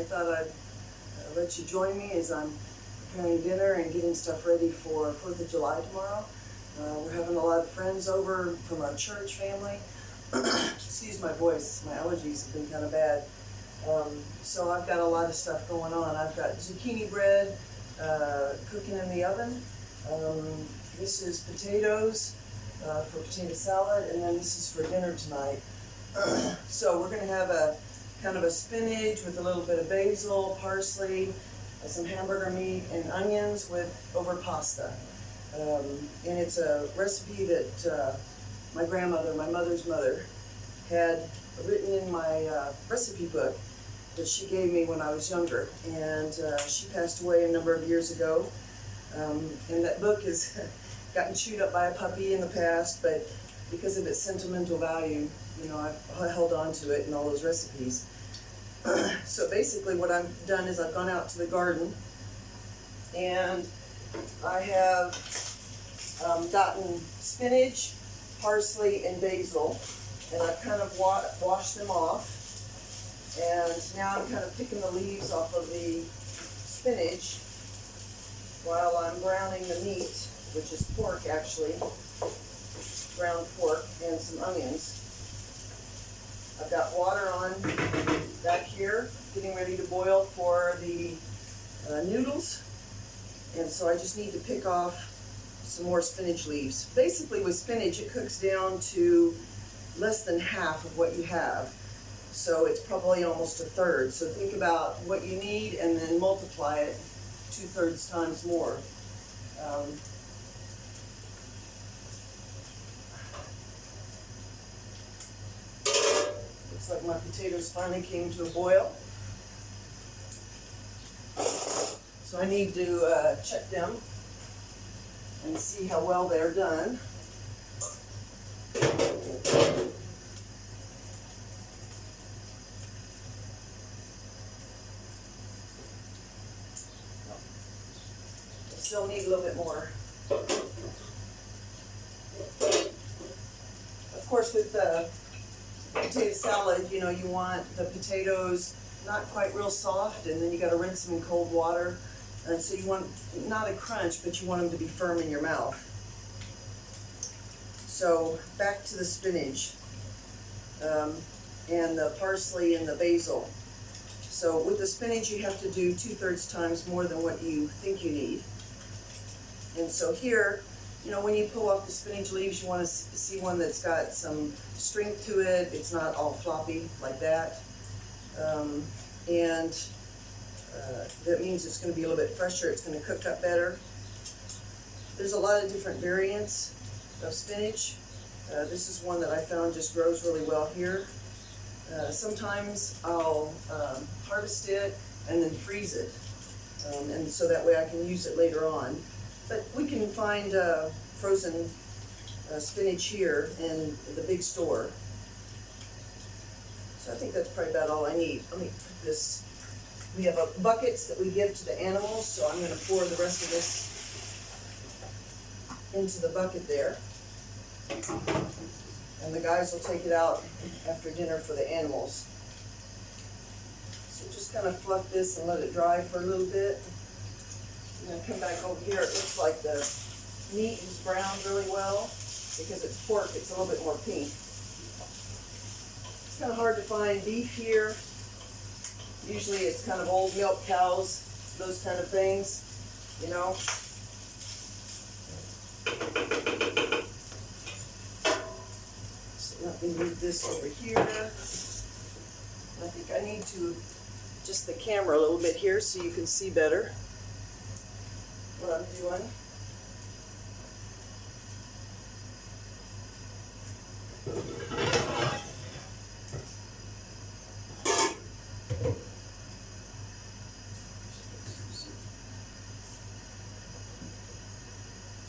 I thought I'd let you join me as I'm preparing dinner and getting stuff ready for 4th of July tomorrow. We're having a lot of friends over from our church family. Excuse my voice, my allergies have been kind of bad. So I've got a lot of stuff going on. I've got zucchini bread cooking in the oven. This is potatoes for potato salad, and then this is for dinner tonight. So we're going to have a kind of a spinach with a little bit of basil, parsley, some hamburger meat, and onions over pasta. And it's a recipe that my grandmother, my mother's mother, had written in my recipe book that she gave me when I was younger. And she passed away a number of years ago. And that book has gotten chewed up by a puppy in the past, but because of its sentimental value, you know, I've held on to it and all those recipes. So basically what I've done is I've gone out to the garden and I have gotten spinach, parsley, and basil, and I've kind of washed them off. And now I'm kind of picking the leaves off of the spinach while I'm browning the meat, which is pork actually, ground pork, and some onions. I've got water on back here, getting ready to boil for the noodles. And so I just need to pick off some more spinach leaves. Basically with spinach, it cooks down to less than half of what you have. So it's probably almost a third. So think about what you need and then multiply it 2/3 times more. Looks like my potatoes finally came to a boil. So I need to check them and see how well they're done. Still need a little bit more. Of course, with the potato salad, you know, you want the potatoes not quite real soft, and then you got to rinse them in cold water. And so you want not a crunch, but you want them to be firm in your mouth. So back to the spinach and the parsley and the basil. So with the spinach, you have to do 2/3 times more than what you think you need. And so here, you know, when you pull off the spinach leaves, you want to see one that's got some strength to it. It's not all floppy like that. That means it's going to be a little bit fresher. It's going to cook up better. There's a lot of different variants of spinach. This is one that I found just grows really well here. Sometimes I'll harvest it and then freeze it. And so that way I can use it later on. But we can find frozen spinach here in the big store. So I think that's probably about all I need. Let me put this. We have buckets that we give to the animals, so I'm going to pour the rest of this into the bucket there. And the guys will take it out after dinner for the animals. So just kind of fluff this and let it dry for a little bit. I'm going to come back over here. It looks like the meat is browned really well. Because it's pork, it's a little bit more pink. It's kind of hard to find beef here. Usually it's kind of old milk cows, those kind of things, you know. So let me move this over here. I think I need to adjust the camera a little bit here so you can see better what I'm doing.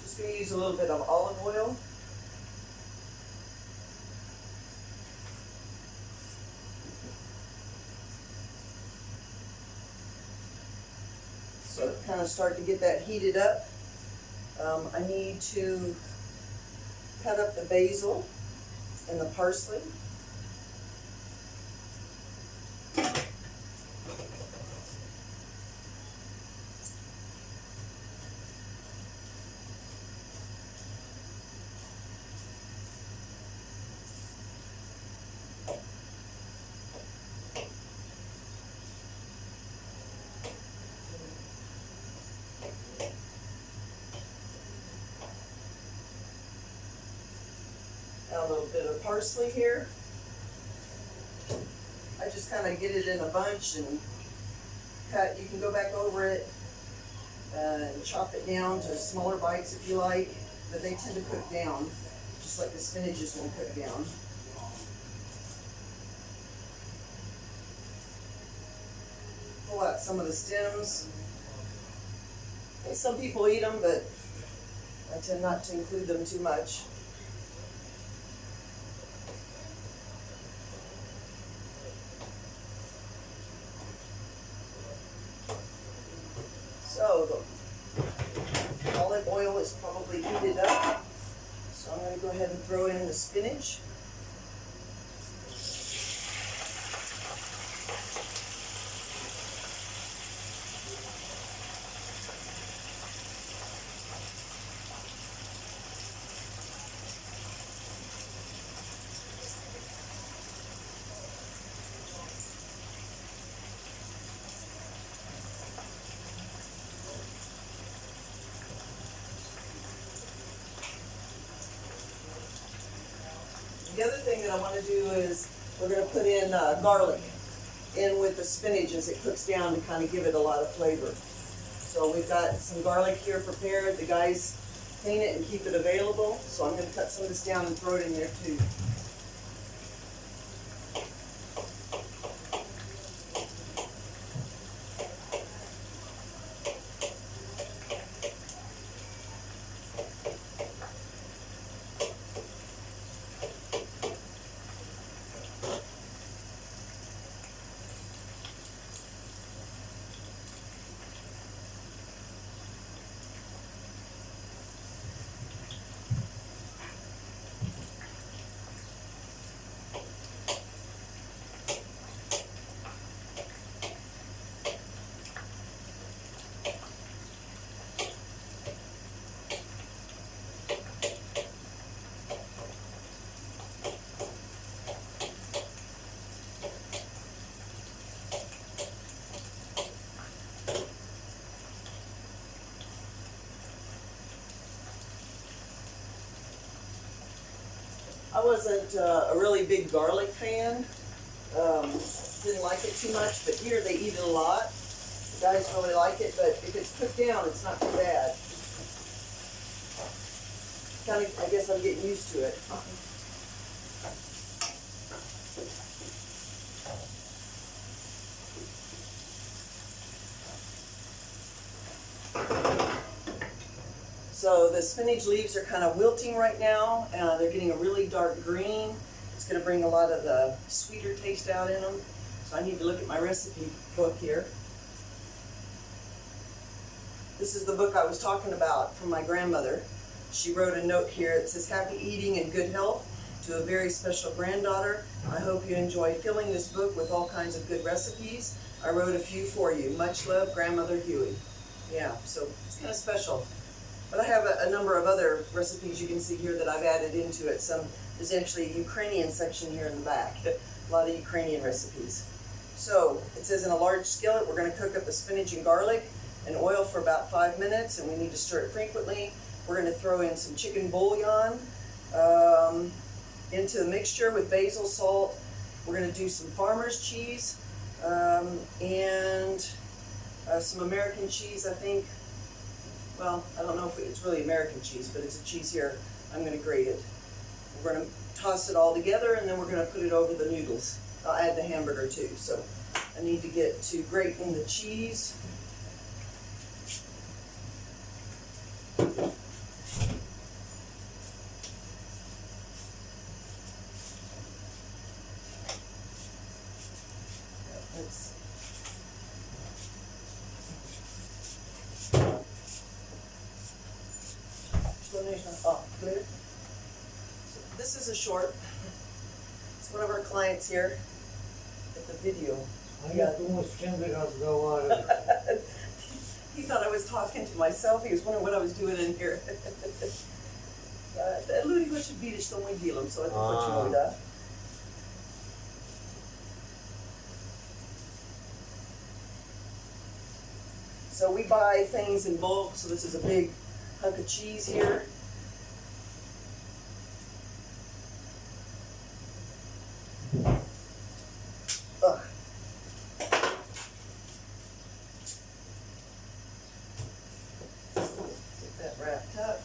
Just going to use a little bit of olive oil. So kind of start to get that heated up. I need to cut up the basil and the parsley. Got a little bit of parsley here. I just kind of get it in a bunch and cut. You can go back over it and chop it down to smaller bites if you like, but they tend to cook down, just like the spinach is going to cook down. Pull out some of the stems. And some people eat them, but I tend not to include them too much. So the olive oil is probably heated up. So I'm going to go ahead and throw in the spinach. The other thing that I want to do is we're going to put in garlic in with the spinach as it cooks down to kind of give it a lot of flavor. So we've got some garlic here prepared. The guys clean it and keep it available. So I'm going to cut some of this down and throw it in there too. I wasn't a really big garlic fan. Didn't like it too much, but here they eat it a lot. The guys really like it, but if it's cooked down, it's not too bad. Kind of, I guess I'm getting used to it. So the spinach leaves are kind of wilting right now. They're getting a really dark green. It's going to bring a lot of the sweeter taste out in them. So I need to look at my recipe book here. This is the book I was talking about from my grandmother. She wrote a note here. It says, "Happy eating and good health to a very special granddaughter. I hope you enjoy filling this book with all kinds of good recipes. I wrote a few for you. Much love, Grandmother Huey." Yeah, so it's kind of special. But I have a number of other recipes you can see here that I've added into it. There's actually a Ukrainian section here in the back. A lot of Ukrainian recipes. So it says in a large skillet, we're going to cook up the spinach and garlic and oil for about 5 minutes, and we need to stir it frequently. We're going to throw in some chicken bouillon into the mixture with basil, salt. We're going to do some farmer's cheese and some American cheese, I think. Well, I don't know if it's really American cheese, but it's a cheese here. I'm going to grate it. We're going to toss it all together, and then we're going to put it over the noodles. I'll add the hamburger too. So I need to get to grating the cheese. Clear. So this is a short. It's one of our clients here at the video. He thought I was talking to myself. He was wondering what I was doing in here. Люди хочуть видеть, что мы делаем, so это почему, да? So we buy things in bulk, so this is a big hunk of cheese here. Ugh. Get that wrapped up.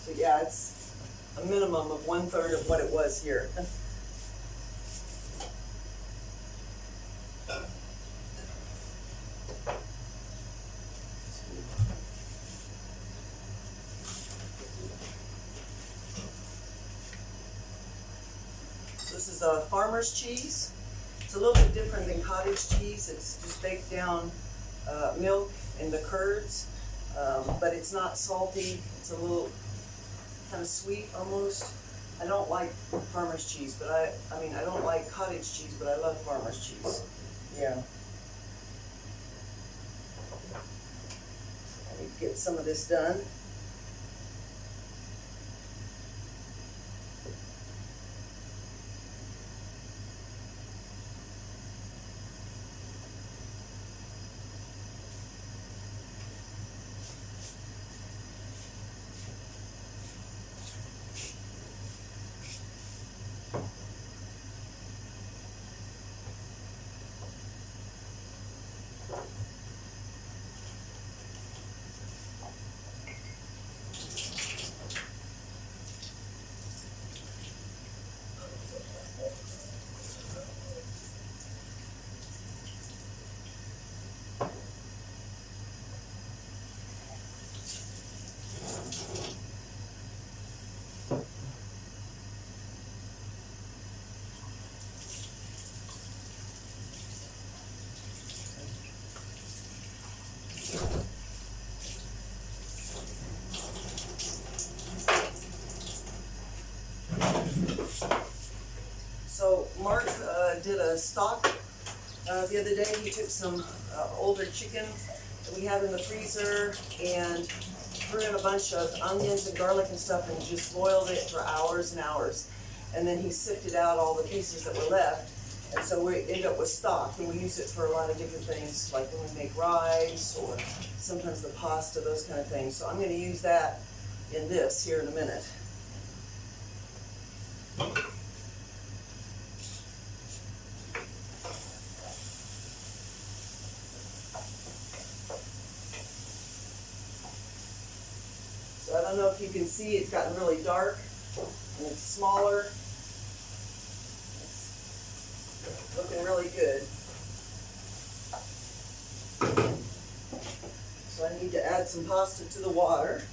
So yeah, it's a minimum of 1/3 of what it was here. So this is a farmer's cheese. It's a little bit different than cottage cheese. It's just baked down milk and the curds, but it's not salty. It's a little kind of sweet almost. I don't like farmer's cheese, but I mean, I don't like cottage cheese, but I love farmer's cheese. Yeah. I need to get some of this done. So Mark did a stock the other day. He took some older chicken that we had in the freezer and threw in a bunch of onions and garlic and stuff and just boiled it for hours and hours. And then he sifted out all the pieces that were left. And so we end up with stock, and we use it for a lot of different things, like when we make rice or sometimes the pasta, those kind of things. So I'm going to use that in this here in a minute. So I don't know if you can see, it's gotten really dark and it's smaller. It's looking really good. So I need to add some pasta to the water.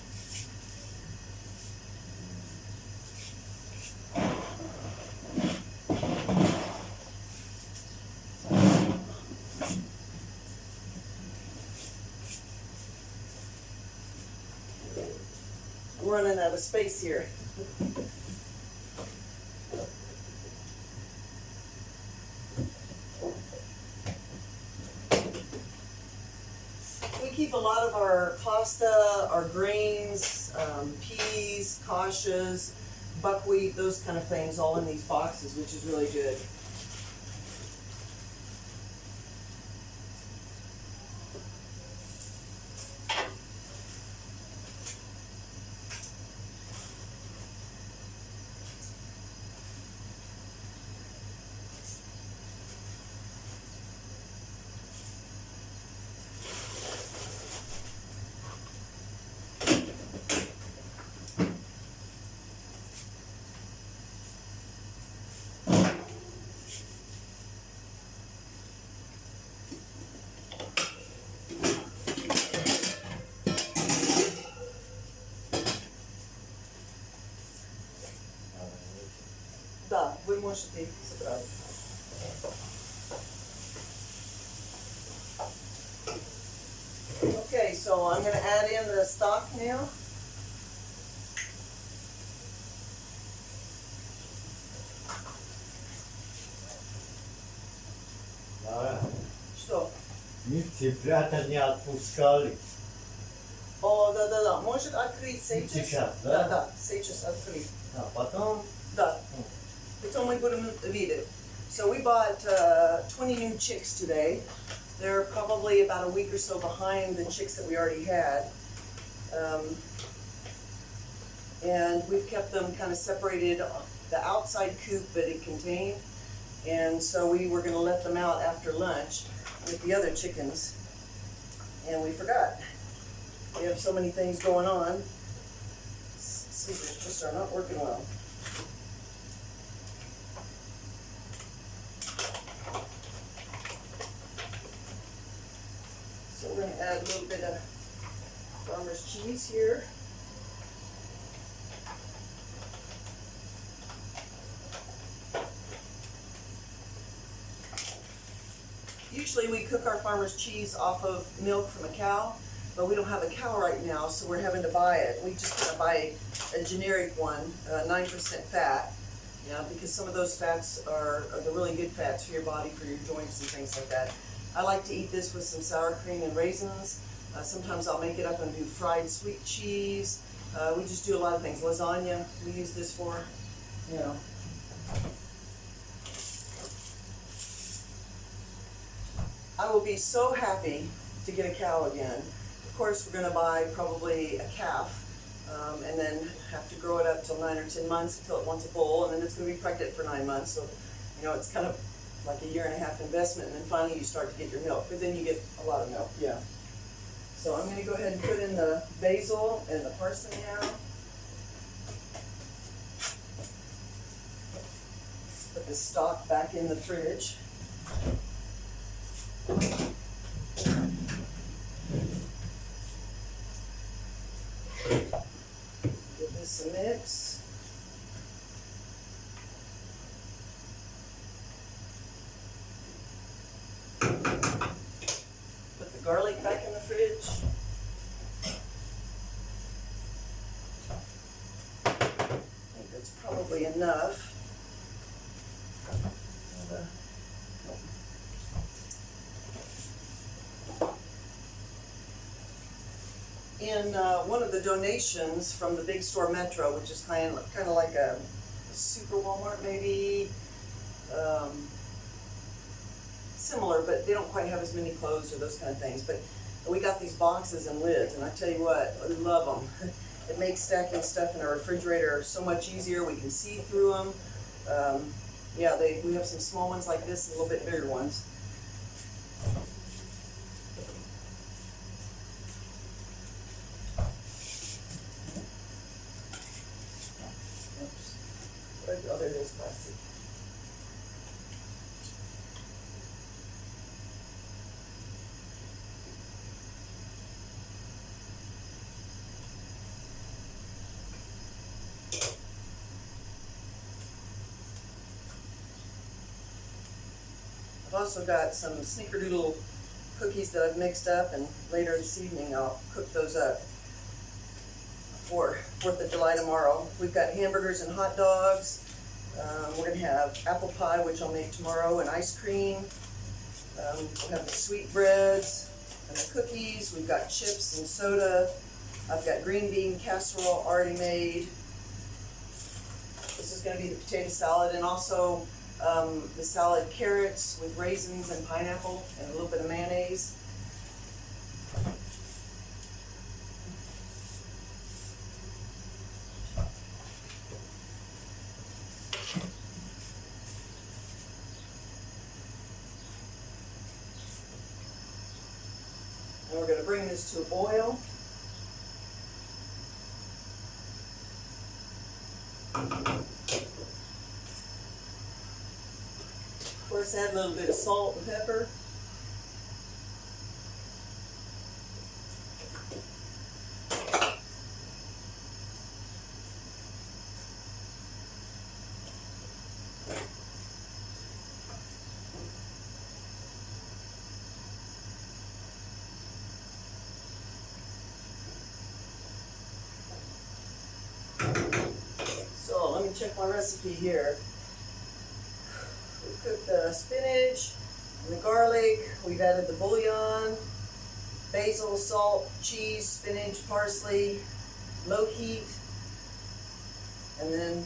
I'm running out of space here. We keep a lot of our pasta, our grains, peas, kashas, buckwheat, those kind of things all in these boxes, which is really good. Да, вы можете их собрать. Okay, so I'm going to add in the stock now. Что? Цифрата не отпускали. О, да. Может открыть сейчас? Сейчас, да? Да, сейчас открыть. А потом... Да. Потом мы будем видеть. So we bought 20 new chicks today. They're probably about a week or so behind the chicks that we already had. And we've kept them kind of separated, the outside coop that it contained. And so we were going to let them out after lunch with the other chickens. And we forgot. We have so many things going on. Scissors just are not working well. So we're going to add a little bit of farmer's cheese here. Usually we cook our farmer's cheese off of milk from a cow, but we don't have a cow right now, so we're having to buy it. We just kind of buy a generic one, 9% fat, because some of those fats are the really good fats for your body, for your joints and things like that. I like to eat this with some sour cream and raisins. Sometimes I'll make it up and do fried sweet cheese. We just do a lot of things. Lasagna, we use this for, I will be so happy to get a cow again. Of course, we're going to buy probably a calf, and then have to grow it up till 9 or 10 months until it wants a bull, and then it's going to be pregnant for 9 months. So, it's kind of like a 1.5 year investment, and then finally you start to get your milk. But then you get a lot of milk, yeah. So I'm going to go ahead and put in the basil and the parsley now. Put the stock back in the fridge. Give this a mix. Put the garlic back in the fridge. I think that's probably enough. In one of the donations from the big store Metro, which is kind of like a super Walmart maybe, similar, but they don't quite have as many clothes or those kind of things. But we got these boxes and lids, and I tell you what, I love them. It makes stacking stuff in our refrigerator so much easier. We can see through them. We have some small ones like this and a little bit bigger ones. Oh, there it is, plastic. I've also got some snickerdoodle cookies that I've mixed up, and later this evening I'll cook those up for 4th of July tomorrow. We've got hamburgers and hot dogs. We're going to have apple pie, which I'll make tomorrow, and ice cream. We'll have the sweet breads and the cookies. We've got chips and soda. I've got green bean casserole already made. This is going to be the potato salad, and also the salad carrots with raisins and pineapple and a little bit of mayonnaise. And we're going to bring this to a boil. Of course, add a little bit of salt and pepper. So let me check my recipe here. We've cooked the spinach, And the garlic, we've added the bouillon, basil, salt, cheese, spinach, parsley, low heat, and then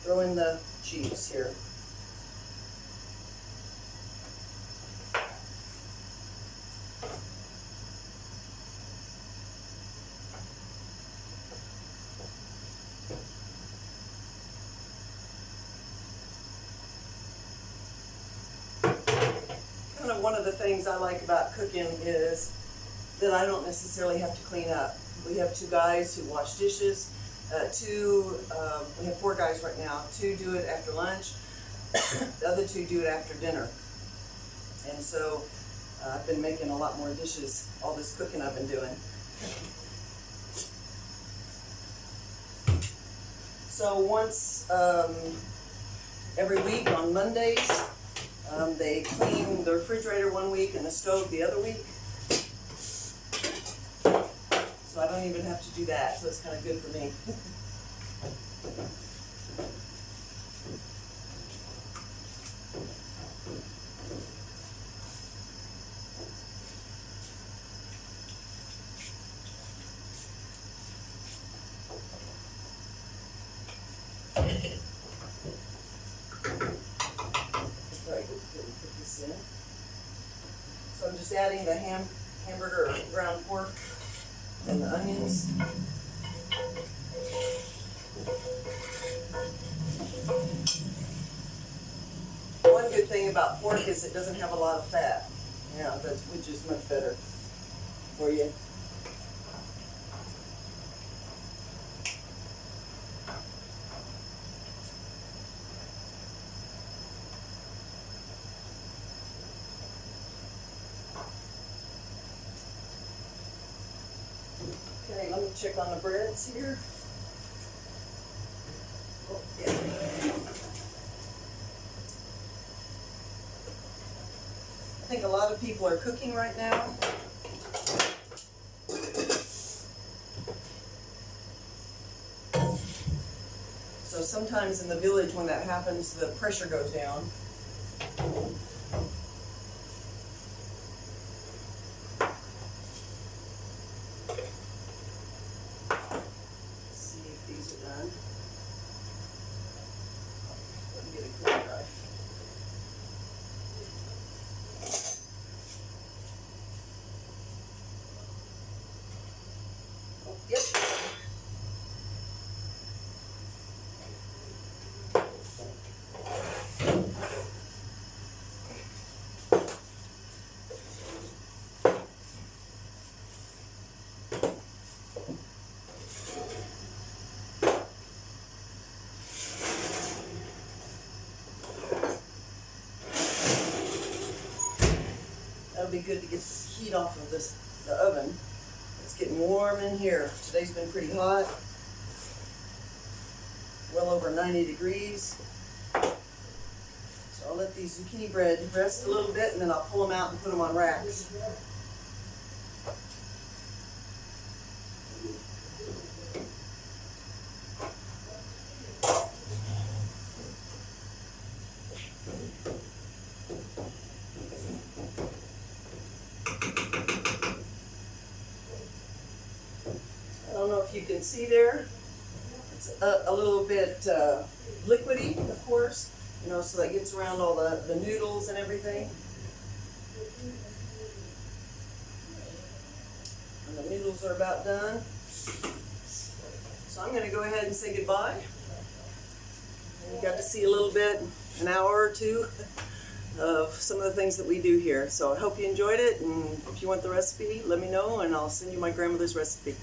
throw in the cheese here. Kind of one of the things I like about cooking is that I don't necessarily have to clean up. We have two guys who wash dishes. We have 4 guys right now. 2 do it after lunch. The other 2 do it after dinner. And so I've been making a lot more dishes, all this cooking I've been doing. So once every week on Mondays, they clean the refrigerator one week and the stove the other week. So I don't even have to do that, so it's kind of good for me. Put this in. So I'm just adding the hamburger or ground pork and the onions. One good thing about pork is it doesn't have a lot of fat. Yeah, which is much better for you. Okay, let me check on the breads here. Oh, yeah. I think a lot of people are cooking right now. So sometimes in the village when that happens, the pressure goes down. Yep. That'll be good to get the heat off of the oven. It's getting warm in here. Today's been pretty hot. Well over 90 degrees. So I'll let these zucchini bread rest a little bit and then I'll pull them out and put them on racks. I don't know if you can see there. It's a little bit liquidy, of course, you know, so that gets around all the noodles and everything. And the noodles are about done. So I'm going to go ahead and say goodbye. And you got to see a little bit, an hour or two, of some of the things that we do here. So I hope you enjoyed it, and if you want the recipe, let me know and I'll send you my grandmother's recipe.